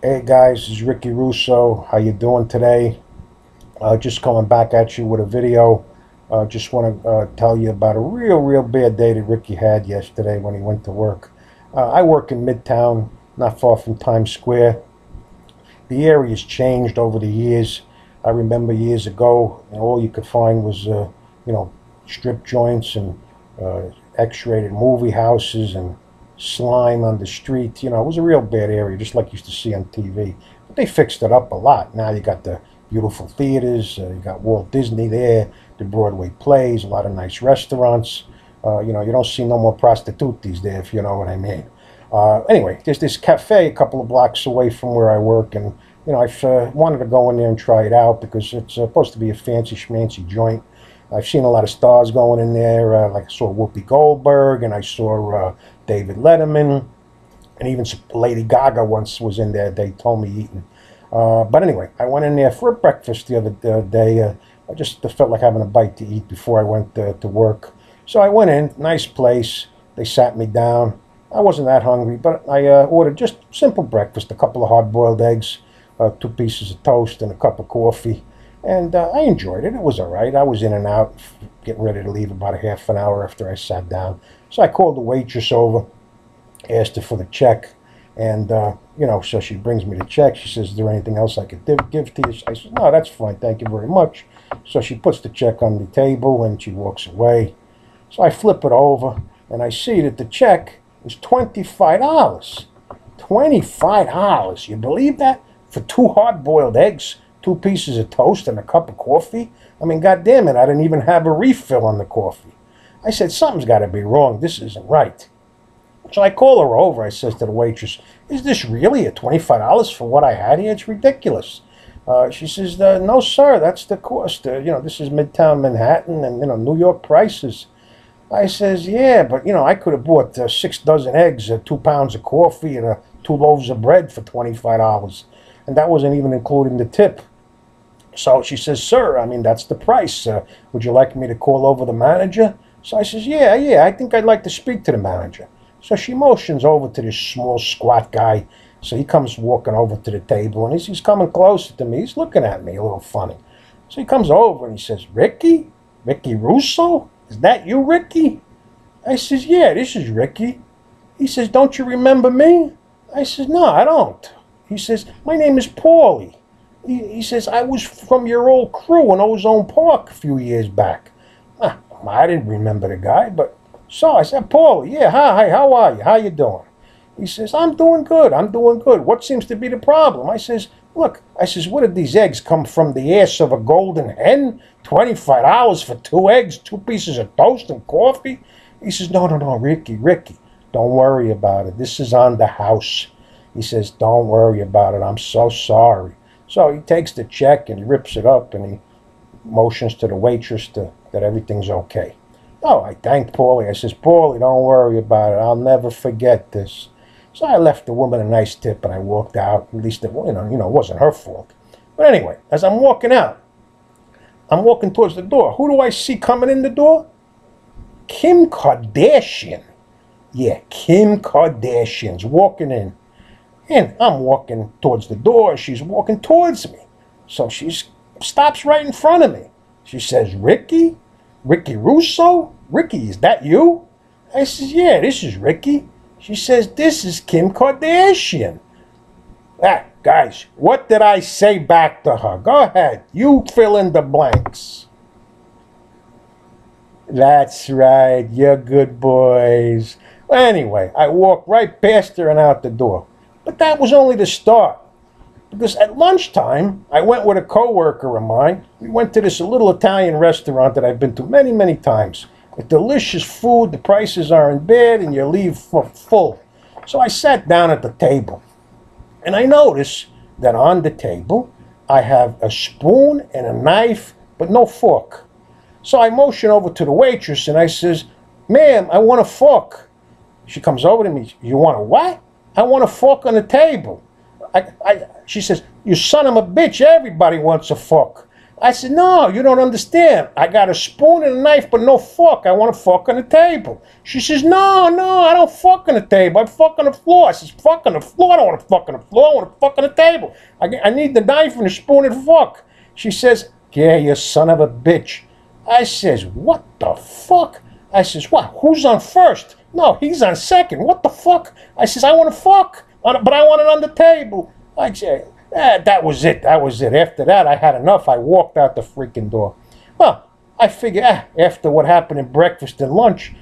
Hey guys, this is Ricky Russo. How you doing today? Just coming back at you with a video. Just want to tell you about a real bad day that Ricky had yesterday when he went to work. I work in Midtown, not far from Times Square. The area's changed over the years. I remember years ago, all you could find was, strip joints and X-rated movie houses and slime on the street. It was a real bad area, just like you used to see on TV. But they fixed it up a lot. Now you got the beautiful theaters. You got Walt Disney there, the Broadway plays, a lot of nice restaurants. You don't see no more prostitutes there, if you know what I mean. Anyway, there's this cafe a couple of blocks away from where I work, and I've wanted to go in there and try it out because it's supposed to be a fancy schmancy joint. I've seen a lot of stars going in there. Like I saw Whoopi Goldberg, and I saw David Letterman, and even Lady Gaga once was in there. They told me eating. But anyway, I went in there for breakfast the other day. I just felt like having a bite to eat before I went to work. So I went in, nice place. They sat me down. I wasn't that hungry, but I ordered just simple breakfast, a couple of hard-boiled eggs, 2 pieces of toast, and a cup of coffee. And I enjoyed it. It was all right. I was in and out, getting ready to leave about a half an hour after I sat down. So I called the waitress over, asked her for the check, and, so she brings me the check. She says, is there anything else I could give to you? I said, no, that's fine. Thank you very much. So she puts the check on the table, and she walks away. So I flip it over, and I see that the check was $25. $25. You believe that? For 2 hard-boiled eggs, 2 pieces of toast, and a cup of coffee? I mean, goddamn it, I didn't even have a refill on the coffee. I said, something's got to be wrong. This isn't right. So I call her over. I says to the waitress, is this really a $25 for what I had here? It's ridiculous. She says, no, sir, that's the cost. This is Midtown Manhattan and, New York prices. I says, yeah, but, I could have bought 6 dozen eggs, 2 pounds of coffee, and 2 loaves of bread for $25. And that wasn't even including the tip. So she says, sir, I mean, that's the price. Would you like me to call over the manager? So I says, yeah, I think I'd like to speak to the manager. So she motions over to this small, squat guy. So he comes walking over to the table, and he's coming closer to me. He's looking at me a little funny. So he comes over, and he says, Ricky? Ricky Russo? Is that you, Ricky? I says, yeah, this is Ricky. He says, don't you remember me? I says, no, I don't. He says, my name is Paulie. He says, I was from your old crew in Ozone Park a few years back. I didn't remember the guy, but so I said, Paulie, yeah, hi, how are you? How you doing? He says, I'm doing good. What seems to be the problem? I says, look, what did these eggs come from the ass of a golden hen? $25 for 2 eggs, 2 pieces of toast and coffee? He says, no, Ricky, don't worry about it. This is on the house. He says, don't worry about it. I'm so sorry. So he takes the check and he rips it up and he motions to the waitress that everything's okay. Oh, I thanked Paulie. I says, Paulie, don't worry about it. I'll never forget this. So I left the woman a nice tip and I walked out. At least, it wasn't her fault. But anyway, as I'm walking out, I'm walking towards the door. Who do I see coming in the door? Kim Kardashian. Yeah, Kim Kardashian's walking in. And I'm walking towards the door. She's walking towards me. So she stops right in front of me. She says, Ricky? Ricky Russo? Ricky, is that you? I says, yeah, this is Ricky. She says, this is Kim Kardashian. Guys, what did I say back to her? Go ahead. You fill in the blanks. That's right. You're good boys. Well, anyway, I walked right past her and out the door. But that was only the start. Because at lunchtime, I went with a coworker of mine. We went to this little Italian restaurant that I've been to many, many times. With delicious food, the prices aren't bad, and you leave full. So I sat down at the table. And I noticed that on the table, I have a spoon and a knife, but no fork. So I motion over to the waitress, and I says, ma'am, I want a fork. She comes over to me. You want a what? I want a fork on the table. She says, you son of a bitch, everybody wants a fork. I said, no, you don't understand. I got a spoon and a knife, but no fork. I want to fuck on the table. She says, no, I don't fuck on the table. I fuck on the floor. I says, fuck on the floor. I don't want to fuck on the floor. I want to fuck on the table. I need the knife and the spoon and the fork. She says, yeah, you son of a bitch. I says, what the fuck? I says, what? Who's on first? No, he's on second. What the fuck? I says, I want to fuck, but I want it on the table. I say, that was it. That was it. After that, I had enough. I walked out the freaking door. Well, I figured after what happened at breakfast and lunch,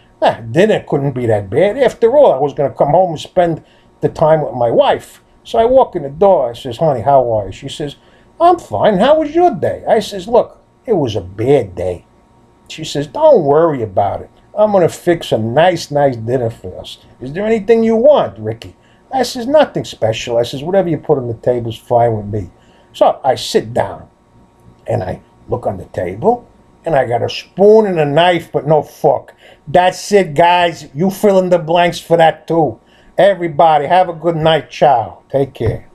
dinner couldn't be that bad. After all, I was going to come home and spend the time with my wife. So I walk in the door. I says, honey, how are you? She says, I'm fine. How was your day? I says, look, it was a bad day. She says, don't worry about it. I'm going to fix a nice dinner for us. Is there anything you want, Ricky? I says, nothing special. I says, whatever you put on the table's fine with me. So I sit down, and I look on the table, and I got a spoon and a knife, but no fork. That's it, guys. You fill in the blanks for that, too. Everybody, have a good night. Ciao. Take care.